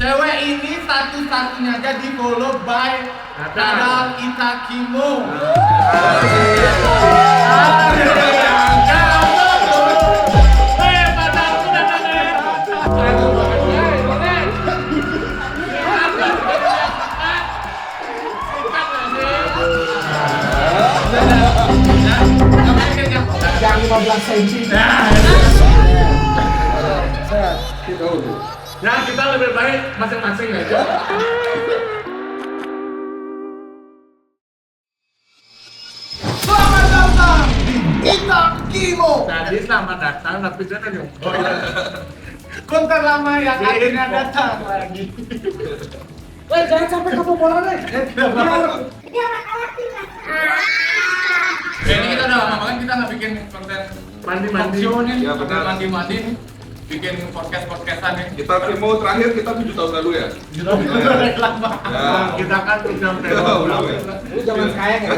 Cewek ini satu-satunya jadi follow by Kadal Itakimo. Yang 15 cm. Ya kita lebih baik masing-masing aja. Selamat datang di Itakimo. Tadi selamat datang tapi saya kan Konten lama yang akhirnya datang lagi. Jangan sampai kebobolan deh. Ini kita udah lama banget kita nggak bikin konten mandi-mandi. talk show nih, Ya, konten benar. mandi-mandi nih. Bikin podcastan nih. Kita Timo terakhir kita 7 tahun lalu ya. Lama. Ya. Kita kan udah Udah, ya. Lu zaman sekarang ya.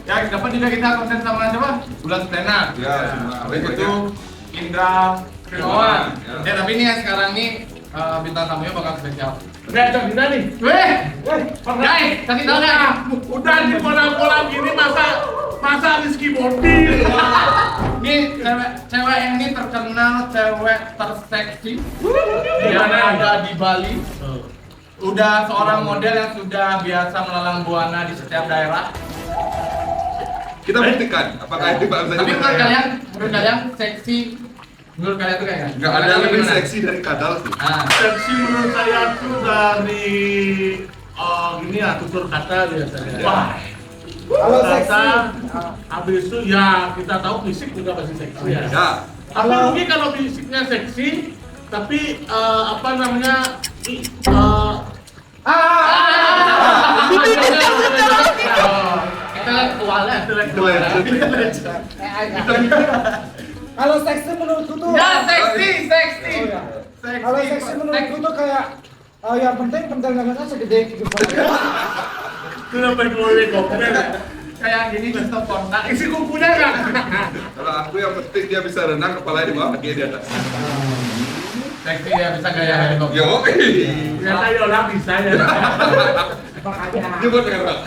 Ya, dapat juga kita konten sama siapa? Bulan Selena. Ya, semua. Habis itu Indra Firmawan. Ya. Ya, tapi ini yang sekarang nih bintang tamunya bakal spesial. Udah ada kita nih. Weh, guys, kasih tahu nggak? Udah di bola-bola gini masa Rizky Bodi. Ini cewek yang ini terkenal cewek terseksi yang Iya, ada di Bali. Udah seorang model yang sudah biasa melalang buana di setiap daerah. Kita buktikan apakah itu bangsa Tapi menurut kalian seksi, menurut kalian tuh kayak nggak ada yang lebih seksi dari Kadal sih. Ah, Seksi menurut saya tuh dari gini ya tutur kata biasanya. Ya. Wah. Kalau seksi, Habis itu ya kita tahu fisik juga pasti seksi ya. Ya. Tapi mungkin kalau fisiknya seksi, tapi apa namanya? intelektualnya. kalau seksi menurutku tuh. Ya, seksi. Oh, ya. Kalau seksi menurutku tuh kayak yang penting pendangannya segede kepala. Kenapa gue ngomongnya? Kayak gini stop kontak. Isi kukunya kan? Kalau aku yang penting dia bisa renang kepalanya di bawah kaki di atas. Seksi ya bisa gaya helikopter. Yo. Ternyata Yola bisa ya. Makanya. Dia buat merah.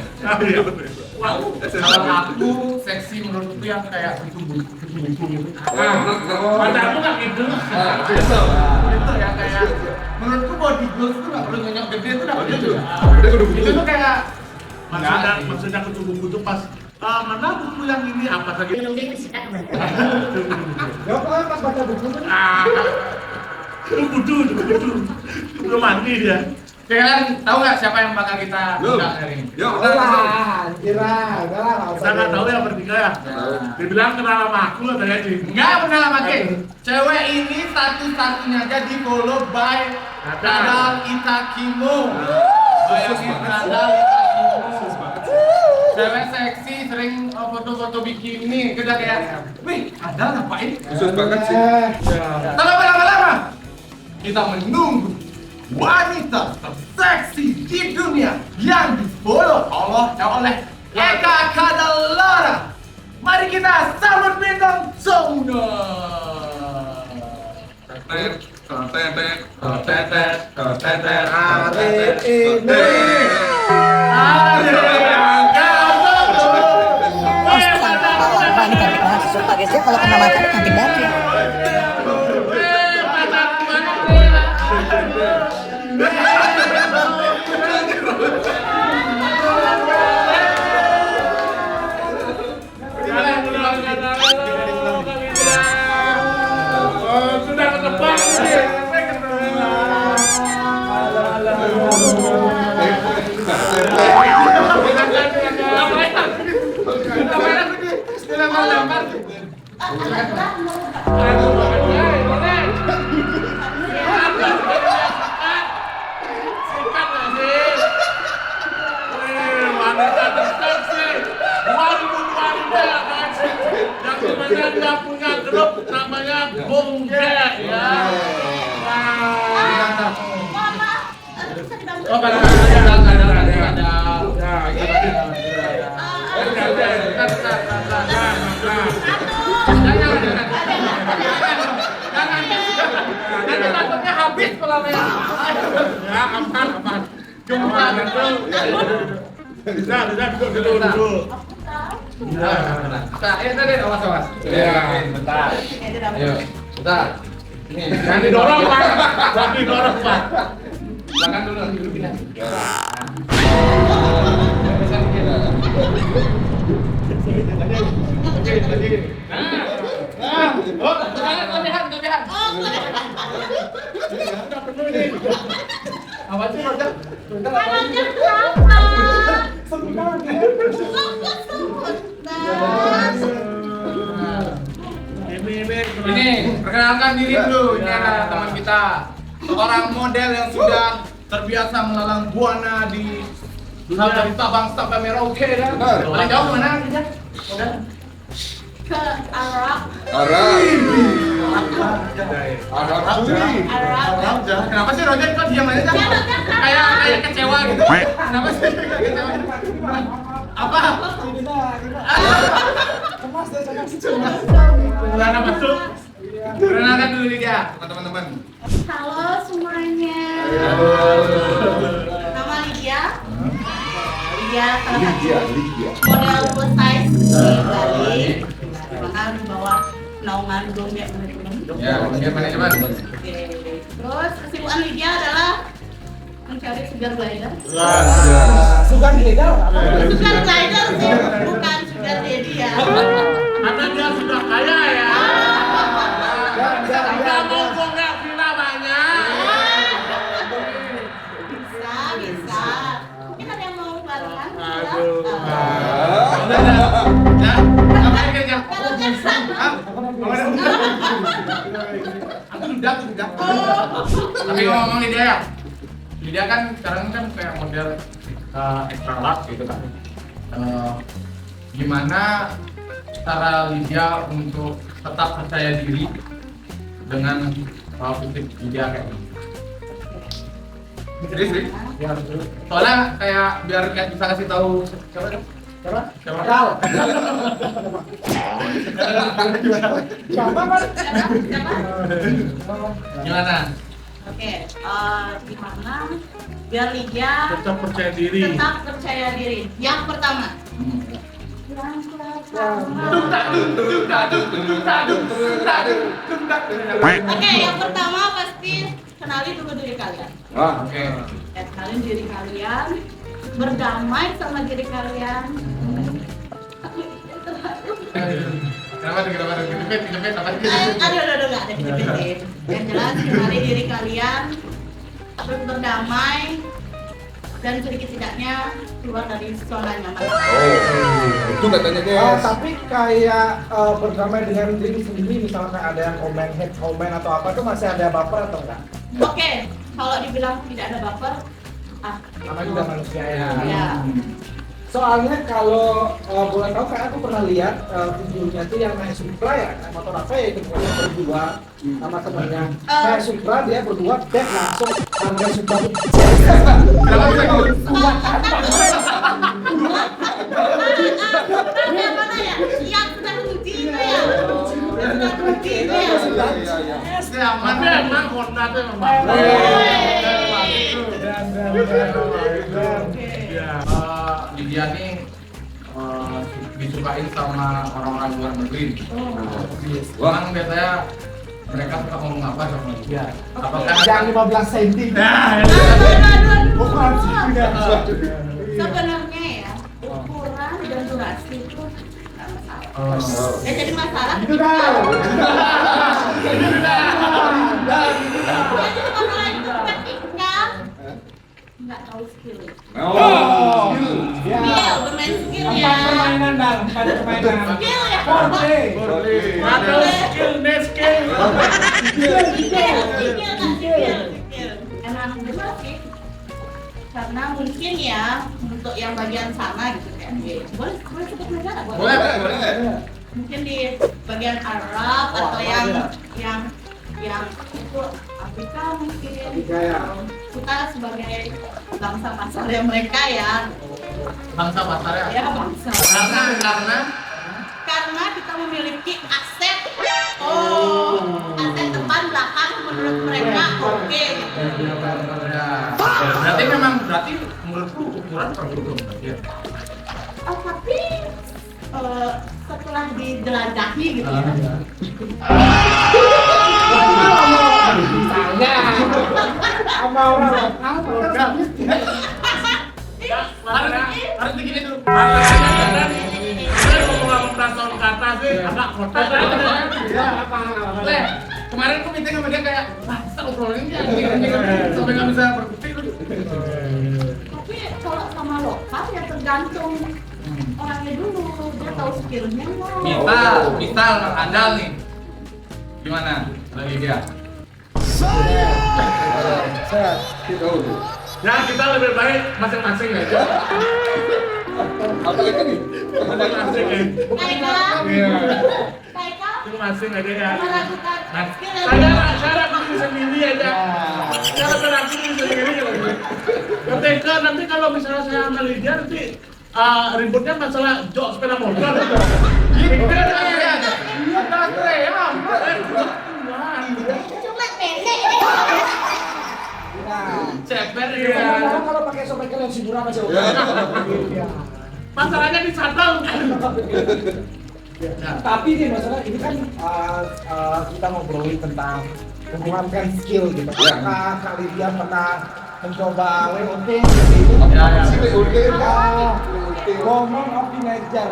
Wow. Kalau aku seksi menurutku yang kayak buku gitu. Mata aku nggak gitu. Itu yang kayak menurutku body goals tuh nggak perlu nyonyok gede tuh nggak perlu. Dia kudu Itu tuh kayak Maksudnya ketemu buku tuh pas mana buku yang ini apa lagi? Ya pokoknya pas baca buku tuh. Itu butuh. Belum mandi dia. kalian tahu nggak siapa yang bakal kita Belum. undang hari ini? Yo, Oh lah, kira, udah lah. Kita nggak tahu ya bertiga ya. Dibilang kenal sama aku lah tadi. Enggak benar Maki. Cewek ini satu-satunya jadi follow by Kadal Itakimo. Bayangin Kadal Itakimo. Cewek seksi sering foto-foto bikini. Kita kayak, wih, Kadal ngapain? Khusus banget sih. Tanpa lama-lama, kita menunggu wanita terseksi di dunia yang di-follow oleh Eka Kadalara. Mari kita sambut bintang Sauna. Hari ini. Sebagai saya kalau kena matahari makin batu. Sudah ketebak nih. Wanita terseksi 2022 yang dimana dia punya grup namanya Bung Jack ya. Oh, nanti takutnya habis pelamennya. Ya, aman. Coba betul. Bisa, duduk. Nah, tadi awas. Ya, bentar. Ayo, bentar. Ini, Jangan didorong, Pak. Belakang dulu pindah. Kelebihan. Apa sih, Roger? Sebentar dia. Ini, perkenalkan diri dulu. Ini ada teman kita, seorang model yang sudah terbiasa melalang buana di dari Sabang sampai Merauke ya. Benar. Paling jauh mana aja? Ke Arab. Arab Saudi. Arab. Kenapa sih Roger kok diam aja? Kayak kecewa gitu. Kenapa sih kayak kecewa? Apa? Kemas deh sana. Celana masuk. Perkenalkan dulu dia, teman-teman. Halo semuanya. Nama Lydia. Lydia salah satu model plus size di Bali. Bahkan di bawah naungan Gombe Management. Ya, mungkin manajemen. Oke. Terus kesibukan Lydia adalah mencari sugar glider. Sugan beda. Sugar glider sih, bukan sugar daddy ya. Karena dia sudah kaya ya. Nggak mau bongkar villa banyak. Bisa. Mungkin ada yang mau barengan? Aduh. Ya, ngapain kerja? Kalau jaksa. Aku udah. Tapi ngomong Lydia ya. Lydia kan sekarang kan kayak model extra large gitu kan. Gimana cara Lydia untuk tetap percaya diri dengan fisik Lydia kayak gini? Serius? Ya, soalnya kayak biar kayak bisa kasih tahu siapa? Kal. Siapa, Pak? Siapa? Gimana? Oke, gimana biar Lydia Tetap percaya diri. tetap percaya diri. Yang pertama. Oke, yang pertama pasti kenali dulu diri kalian. Oke. Ya, kenalin diri kalian, berdamai sama diri kalian. Kenapa kejepit apa sih? Aduh, nggak ada kejepit. Yang jelas kenali diri kalian, terus berdamai, dan sedikit tidaknya keluar dari zona nyaman. Itu katanya Tapi kayak berdamai dengan diri sendiri, misalkan ada yang komen, hate comment atau apa itu masih ada baper atau enggak? Oke, kalau dibilang tidak ada baper, Namanya juga manusia ya. ya. Soalnya kalau boleh tahu kan aku pernah lihat videonya tuh yang naik Supra ya, naik motor apa ya itu pokoknya berdua sama temennya. Naik Supra dia berdua dek langsung harga Supra. Kenapa bisa gitu? Yang mana ya? Yang sudah rugi itu ya? Yang sudah rugi itu ya? Aman. Tapi emang Honda tuh emang. Iya. Lydia nih disukain sama orang-orang luar negeri. Emang biasanya mereka suka ngomong apa sama Lydia? Apakah Yang 15 cm. Bukan sih. Sebenarnya ya, ukuran dan durasi itu nggak masalah. Yang jadi masalah Itu dah. yang jadi masalah itu ketika nggak tahu skill. Ya. Skill, bermain skill ya. Empat permainan bang, 4 permainan. Skill ya. Oke. Ada skill, skill. Skill. Emang benar sih. Karena mungkin ya untuk yang bagian sana gitu kan. Boleh sebut negara? boleh? Mungkin di bagian Arab atau yang itu Afrika mungkin. Afrika, ya. Kita sebagai bangsa pasarnya mereka ya. Bangsa pasarnya. Ya bangsa. Karena kita memiliki aset. Aset depan belakang menurut mereka oke berarti menurutku ukuran terhitung berarti ya. Tapi setelah dijelajahi gitu ya. Misalnya sama orang lokal kan Harus begini dulu. Saya ngomong perasaan kata sih agak kotor. Le, kemarin aku meeting sama dia kayak, masa obrolan ini sampai nggak bisa berkutik. Tapi kalau sama lokal ya tergantung orangnya dulu, dia tahu skillnya nggak. Misal andal nih. Gimana? Lagi dia. Ya kita lebih baik masing-masing aja. Apa lagi nih? Masing-masing ya. Baiklah, Iya. baiklah, Masing-masing aja ya. meragukan Nah, skill. saya raguin sendiri aja. Saya raguin sendiri. Ketika nanti kalau misalnya saya sama Lydia nanti ributnya masalah jok sepeda motor. Gitu ya. Iya, tas rem. Cuma pendek. Ceper ya. ya. Kalau pakai sobek kalian siburan aja. Iya. Masalahnya di sadel. Tapi nih masalah ini kan kita ngobrolin tentang mengembangkan skill gitu. Apakah Kak Lydia pernah mencoba WOT gitu? Ya. Si PUD Woman of Teenager.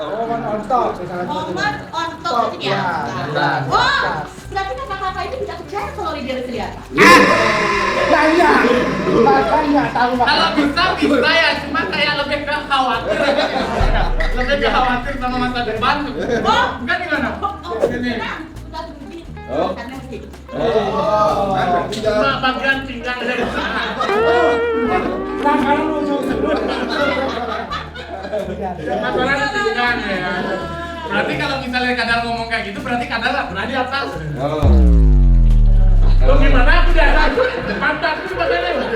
Woman on top misalnya. Momen on top itu ya. Ya. Oh, berarti kakak-kakak itu tidak percaya kalau Lydia kelihatan. Tanya, makanya tahu Kalau bisa ya, cuma kayak lebih ke khawatir. Lebih ke khawatir sama masa depan. Oh, bukan gimana? Ini. Sudah terbukti. Oh. Karena sih. Cuma bagian pinggang saya di sana. Nah, kalau lu Masalahnya pinggang ya. Berarti kalau misalnya Kadal ngomong kayak gitu, berarti Kadal lah berada di atas. Lo gimana aku di atas? Pantatku bagaimana?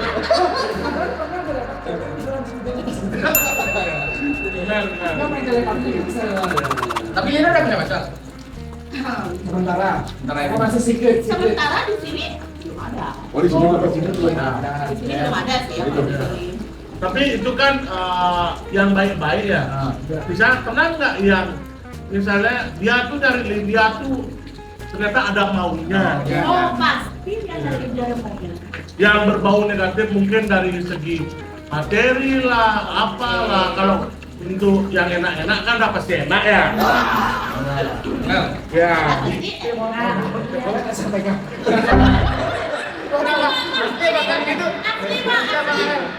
Benar. Tapi Lina udah punya pacar? sementara Sementara ini. masih secret. Sementara di sini belum ada. Oh di sini apa sini? belum ada. Di sini belum ada sih yang di sini. Tapi itu kan yang baik-baik ya. Bisa pernah nggak yang misalnya dia tuh dari Lydia tuh ternyata ada maunya. Oh, pasti dia dari dia yang mau. Yang berbau negatif mungkin dari segi materi lah, apalah. Kalau untuk yang enak-enak kan udah pasti enak ya. Mel. Ya. Jadi, Boleh nggak sampaikan? Pasti bakal gitu. asli Pak,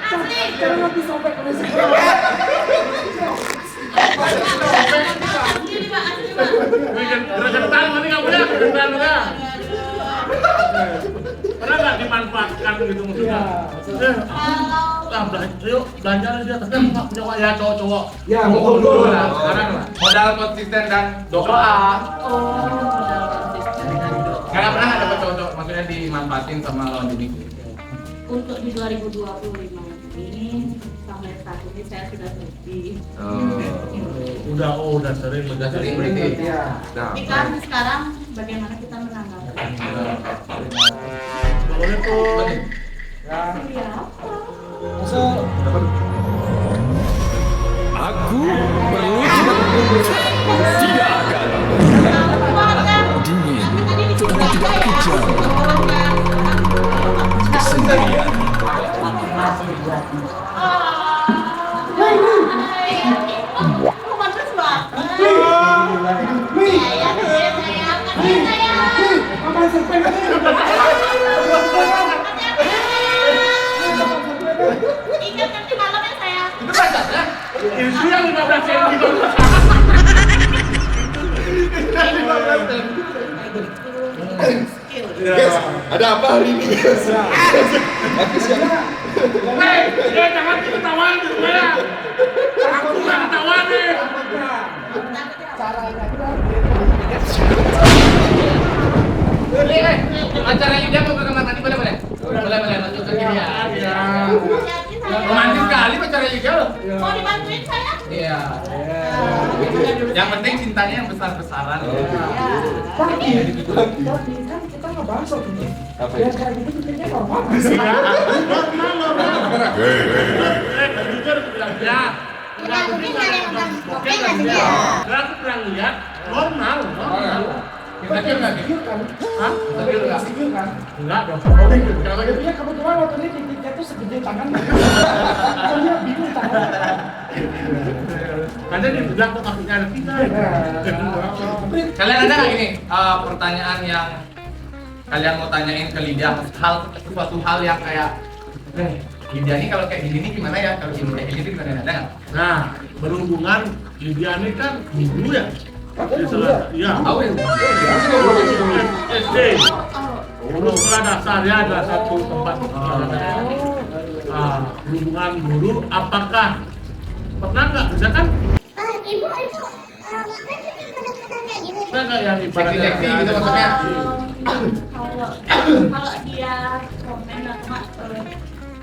asli. Jangan nanti sampai ke musik. Asli Pak, asli Pak. Gregetan nanti nggak punya, gregetan enggak. Pernah nggak dimanfaatkan gitu maksudnya? Yuk belanja aja, tapi aku nggak punya uang ya cowok-cowok. Ya, Ngomong dulu lah, betul. sekarang lah. Modal konsisten dan doa. Nggak pernah ada cowok-cowok, maksudnya dimanfaatin sama lawan jenis. Untuk di 2025 ini sampai saat ini saya sudah terbukti. Udah sering berarti. Ya. Tapi kan sekarang bagaimana kita menanggapi? Assalamualaikum. Ya. Ya, Masuk. Aku berwujud tidak akan dingin, tetapi tidak kejam. Kesendirian romantis banget. Ingat nanti malam ya sayang. Itu pacarnya. Itu yang 15 cm. Guys, ada apa hari ini guys? Aku siapa? Hei, jangan ketahuan gitu ya. Aku nggak ketahuan nih. Acaranya dia mau ke kamar mandi boleh? Boleh lanjut ke kiri ya. Romantis sekali pacarnya juga loh. Mau dibantuin saya? Iya. Yang penting cintanya yang besar-besaran. Tapi kan kita nggak Bangsa ini. Apa Ya itu? kayak gitu pikirnya normal. Normal. Jujur bilang ya. Udah, mungkin ada yang bilang oke Oke, nggak sih? ya. Karena aku pernah lihat normal. Kita kira nggak gitu? kan? Hah? Insecure kan? Enggak dong. Kalau gitu ya kebetulan waktu ini titiknya tuh segede tangan. Kalau dia bingung tangan. Karena dia bilang kok kakinya ada tiga. Kalian ada nggak ini pertanyaan yang kalian mau tanyain ke Lydia, suatu hal yang kayak Lydia ini kalau kayak gini nih gimana ya, kalau gini kayak gini gimana ya? Ada nggak? Nah, berhubungan Lydia ini kan guru ya. Katanya dulu ya? Iya. Tahu ya? SD. Guru sekolah dasar ya, ada satu tempat berhubungan guru. Apakah pernah nggak? Misalkan Ibu itu ngapain sih kadang-kadang kayak gini? pernah nggak yang ibaratnya Seksi-seksi gitu maksudnya? Kalau dia komen atau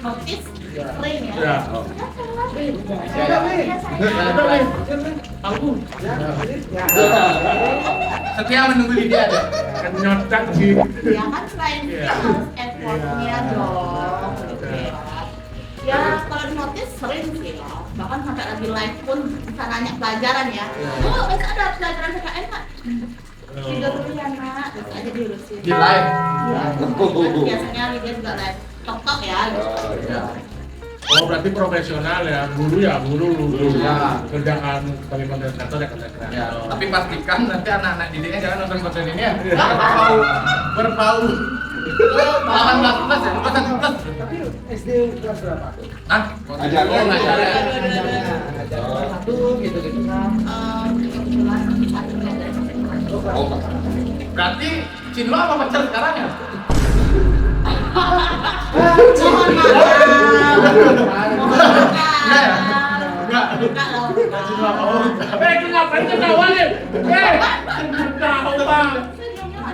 notice sering ya. Ya. Ada nih. Ada nih. Aku Ya. Setia menunggu Lydia ada. kan nyotak sih. Ya kan selain itu harus effortnya dong. Gitu ya. Ya kalau di notice sering sih lah. Bahkan sampai lagi live pun bisa nanya pelajaran ya. Oh besok ada pelajaran PKN Kak. Tidur dulu ya nak, terus aja diurusin. Di live. Iya. Biasanya dia juga live tok ya. Gitu. Ya. Oh berarti profesional ya, guru ya, guru Ya. kerjaan sebagai konten kreator ya konten Ya, kreator. tapi pastikan nanti anak-anak didiknya jangan nonton konten ini ya. Iya. Berbau 18 plus ya, bukan 1 plus. Tapi SD kelas berapa? Hah? Ajaran. Oh, ngajaran. Ajaran satu gitu-gitu. Kebetulan satu ada Oh, Berarti Cinlo apa pacar sekarang ya? mohon maaf. Enggak. Enggak loh. Enggak. Itu ngapain ketawain? Tahu bang.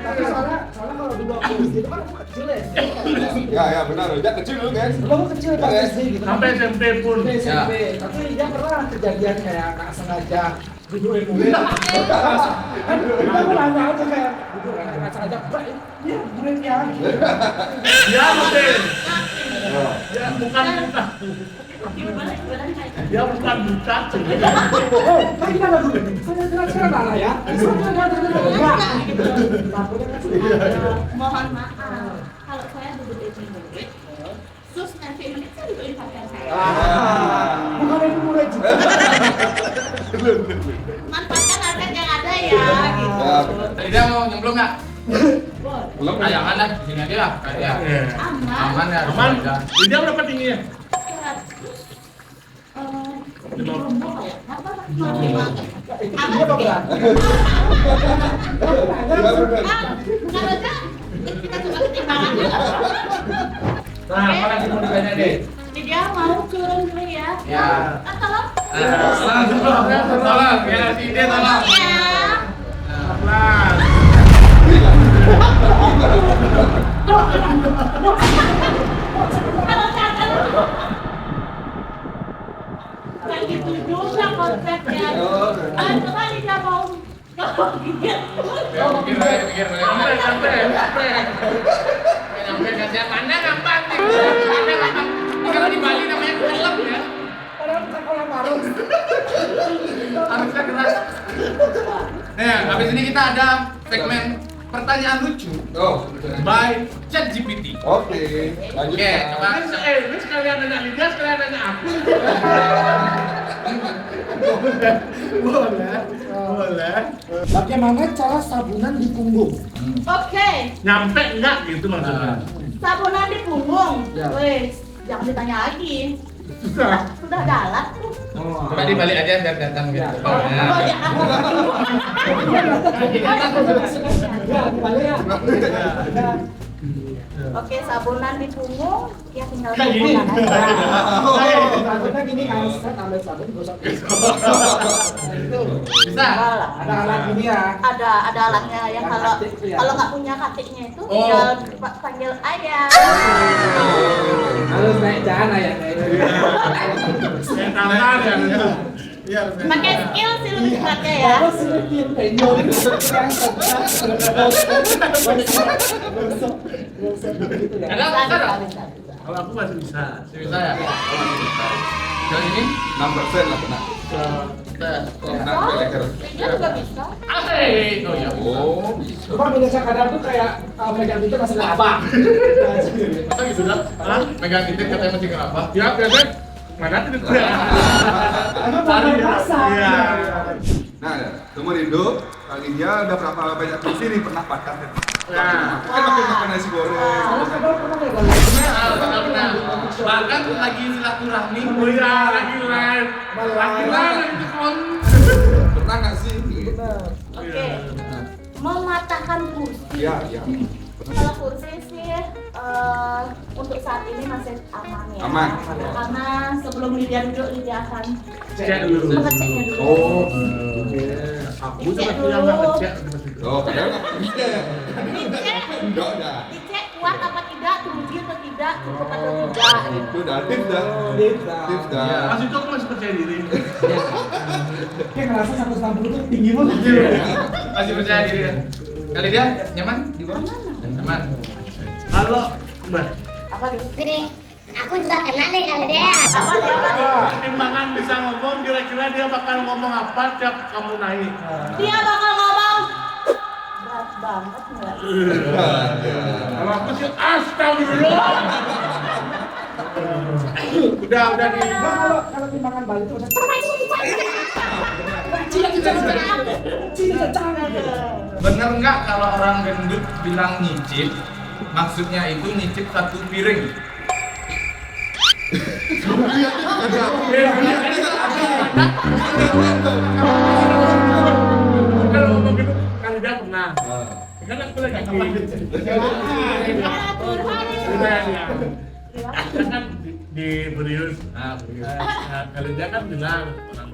Tapi soalnya kalau dulu aku SD itu kan aku kecil ya. ya benar. Dia kecil dulu guys. Dulu aku kecil pas SD gitu. Sampai SMP pun. Sampai SMP. Tapi dia pernah kejadian kayak nggak sengaja dudukin murid. Kan kita nanya aja kayak duduk nggak sengaja. Iya muridnya. Dia mungkin. Ya bukan buta. Gimana kayak Dia bukan buta. Oh, kan gimana dulu? Saya jelaskan mana ya? Saya mohon maaf. Kalau saya duduk di murid, terus nanti menit saya dudukin pacar saya. bukan itu murid juga. Manfaatkan harga yang ada ya, gitu. Tadi dia mau nyemplung nggak? Boleh. Belum Ah, jangan lah, di sini aja lah. Ya. Aman. Aman ya, Aman. aja. Dia berapa tingginya? Di Lombok ya? Apa? Lima. Itu dia berat. Kalau enggak, kita coba ketimbangan ya. Nah, apa lagi mau ditanya deh? Jadi dia mau turun dulu ya. Ya. Tolong. Tolong, ya si Ide tolong. Ya. Pelan. Kalau kata kayak gitu juga konsepnya. Coba dia mau Ya, pikir lagi, pikir lagi. Sampai. Nyampe kasihan mana gampang nih. Mana gampang. Kalau di Bali namanya kelep ya. Padahal bukan kolam arus. Harusnya keras. Nah, habis ini kita ada segmen pertanyaan lucu Oh, by ChatGPT. oke. Lanjut. Oke, coba. Ini sekalian nanya Lydia, sekalian nanya aku. Boleh. Bagaimana cara sabunan di punggung? Oke, Nyampe enggak gitu maksudnya? sabunan di punggung. Ya. Wes, jangan ditanya lagi. Susah. Sudah dalam tuh. Coba dibalik aja biar datang gitu. Oh Nah. ya, Ya, kembali ya. Oke, sabunan di punggung, ya tinggal Kayak gini. punggungan aja. Sabunnya gini kan, saya tambah sabun gosok. Bisa? Ada alat gini ya. Ada alatnya ya, Yang kalau katik tuh ya. kalau nggak punya katiknya itu Oh. tinggal panggil ayah. Harus naik jalan ya. Kayak tangan ya. Iya, harus Pakai skill sih lebih tepatnya ya. Bapak selikin penyo itu yang gitu ya. Ada Bisa, ada. bisa, bisa. Kalau aku masih bisa. Bisa ya. Yang ini 6% lah kena. tes. Kena ke leher. Dia juga bisa. Asik. Oh ya. Oh, bisa. Cuma Indonesia kadang tuh kayak megang itu masih abang. Masa gitu dah? Hah? Megang titik katanya masih kenapa? Ya, biasanya mana tuh dia? Emang mau pasar. Iya. Nah, tunggu Rindo, kali dia udah berapa banyak kursi nih pernah pakat ya? Nah. Kan makan nasi goreng. Kalau kadang pernah megang Benar. Bahkan lagi silaturahmi. Oh iya, lagi live. Lagi live itu kon. Pernah nggak sih? Oke. Mematahkan kursi. Iya, iya. Kalau kursi sih untuk saat ini masih aman ya. Aman. Karena sebelum Lydia duduk, Lydia akan Cek dulu. mengeceknya dulu. Oh, Aku sama dia nggak ngecek. oh, padahal nggak bisa. Dicek, Enggak dah. dicek kuat apa tidak, teruji atau tidak, cukup atau tidak. Itu dah tips dah. Tips dah. Masih itu aku masih percaya diri. Kayak ngerasa 160 tuh tinggi banget. Masih percaya diri ya? Kali dia nyaman di bawah? Nyaman. Kalau Mbak, Apa gitu? Jadi aku juga kena nih kalau dia. Apa dia? Apa dia? pertimbangan bisa ngomong, kira-kira dia bakal ngomong apa tiap kamu naik? Dia bakal ngomong berat banget nggak? Kalau aku sih astagfirullah. Udah nih. Kalau timbangan Bali itu Bener nggak kalau orang gendut bilang nyicip? Maksudnya itu nyicip satu piring. Kalau ngomong gitu, kan dia pernah. Kan aku lagi kapan gitu. Kan di Berius, kalau dia kan bilang orang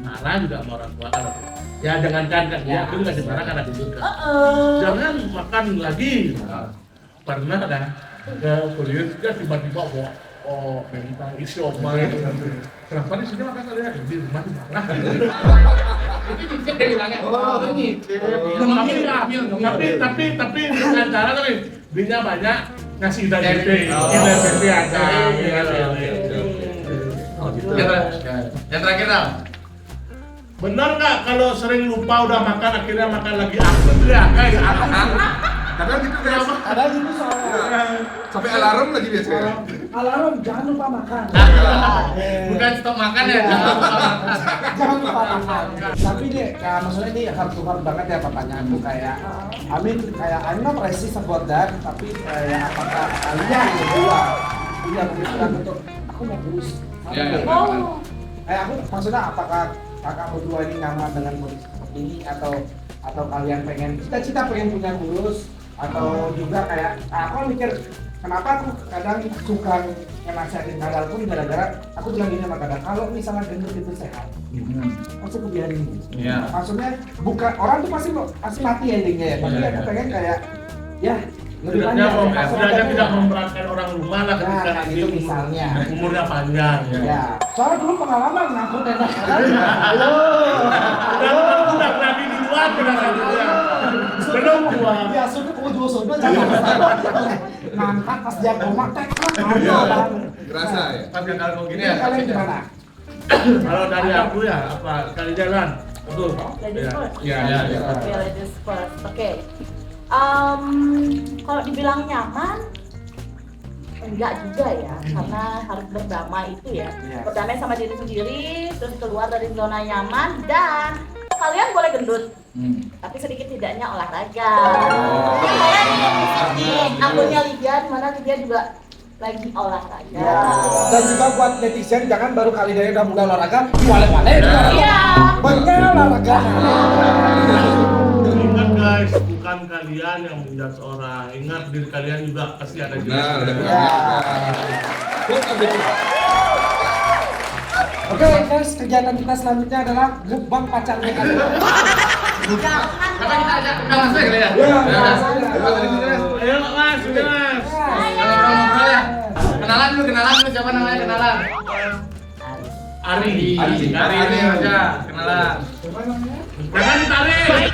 marah juga sama orang tua kan. Ya jangankan kan dia pun nggak dimarah karena gendut kan. Jangan makan lagi. Pernah dah ke Berius dia tiba-tiba bawa mentang isi omah gitu. Kenapa di sini makan kalian di rumah dimarah? Itu nyicip dia bilangnya. Oh, nyicip. Tapi dengan cara tadi belinya banyak ngasih ida Dari- JP, ida JP aja. Yang terakhir Al. Benar nggak kalau sering lupa udah makan akhirnya makan lagi aku tuh ya guys? Kadang gitu guys. ada gitu soalnya. Sampai alarm lagi biasanya. Alarm jangan lupa makan. Bukan stop makan ya, jangan lupa makan. Jangan lupa makan. Tapi deh, kayak maksudnya ini hard to hard banget ya pertanyaanku kayak Amin I'm not racist about that, tapi kayak apakah kalian berdua punya pemikiran untuk aku mau kurus? Ya, ya. Oh, Kayak aku maksudnya apakah kakak berdua ini nyaman dengan kondisi seperti ini atau kalian pengen cita-cita pengen punya kurus atau juga kayak aku mikir kenapa aku kadang suka nasihatin Kadal pun gara-gara aku bilang gini sama Kadal, kalau misalnya gendut itu sehat pasti aku biarin gitu. Iya. Maksudnya bukan orang tuh pasti mati endingnya ya, tapi Iya, aku iya. pengen kayak ya lebih Setidaknya panjang setidaknya tidak memberatkan orang rumah lah Ya, ketika kayak nanti gitu misalnya. umurnya panjang. ya soalnya dulu pengalaman ngangkut tenda Udah berani duluan udah satunya. Belum gua. ya sudah kamu jual sudah jangan ngangkat pas dia koma tekrak Kerasa ya. Pas gagal kau gini ya. kalian gimana? Kalau dari aku ya apa kali jalan betul. ladies first. Ya. Oke, ladies first. Oke. Kalau dibilang nyaman, enggak juga ya, karena harus berdamai itu ya. Iya. Berdamai sama diri sendiri, terus keluar dari zona nyaman dan kalian boleh gendut, tapi sedikit tidaknya olahraga. Kalian bisa di akunnya Lydia, di mana Lydia juga lagi olahraga. Ya. Dan juga buat netizen jangan baru kali ini udah mulai olahraga, wale-wale Iya. banyak olahraga. Ingat guys, bukan kalian yang menjudge orang. Ingat diri kalian juga pasti ada Nah, juga. udah Oke guys, kegiatan kita selanjutnya adalah mukbang pacarnya kalian. Jangan Apa kita ajak ke kelas kali ya? Iya, Coba dari sini Mas. Ayo mas, mas. Kalau orang ngobrol ya. Kenalan dulu siapa namanya kenalan? Ari. Ari ini aja kenalan. Jangan ditarik.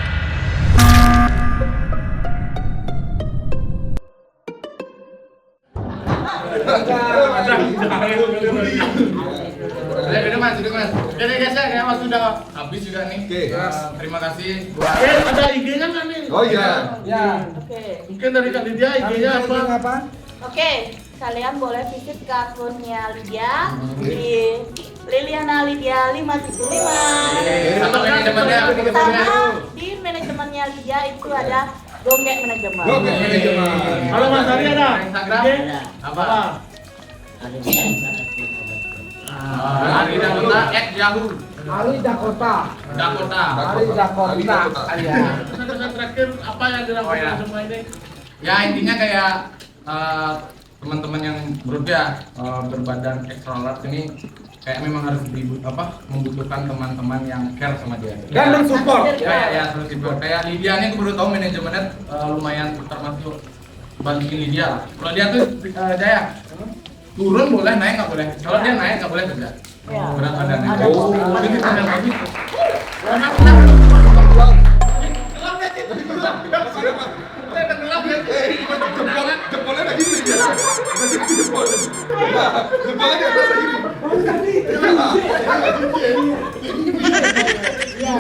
Udah mas, udah mas. Oke guys ya, kayak waktu udah habis juga nih. Oke. Terima kasih buat Ada IG-nya kan nih? Oh iya. Ya. Oke. Mungkin dari Kak Lydia IG-nya apa? Oke, kalian boleh visit ke akunnya Lydia di Liliana Lydia 575. sama manajemennya. Sama di manajemennya Lydia itu ada Gonggek Manajemen. Oke. Kalau Mas Ari ada? Instagram IG? apa? Ah, Ari Dakota @yahoo. Ali Dakota. Dakota. Ali Dakota. Iya. Pesan-pesan terakhir apa yang dilakukan Oh, ya. semua ini? Ya intinya kayak teman-teman yang menurut ya berbadan extrovert ini kayak memang harus membutuhkan teman-teman yang care sama dia. Dan mensupport. Ya terus support. Kayak Lydia nih aku baru tahu manajemennya lumayan termasuk bantuin Lydia lah. Kalau dia tuh Jaya turun boleh, naik nggak boleh. Kalau dia naik nggak boleh kerja. Ya. Berat badannya. Ada postingan. Ini kita yang bagus. Jempolnya lagi gini dia. Lagi jempol. Jempolnya di atas lagi. Ya.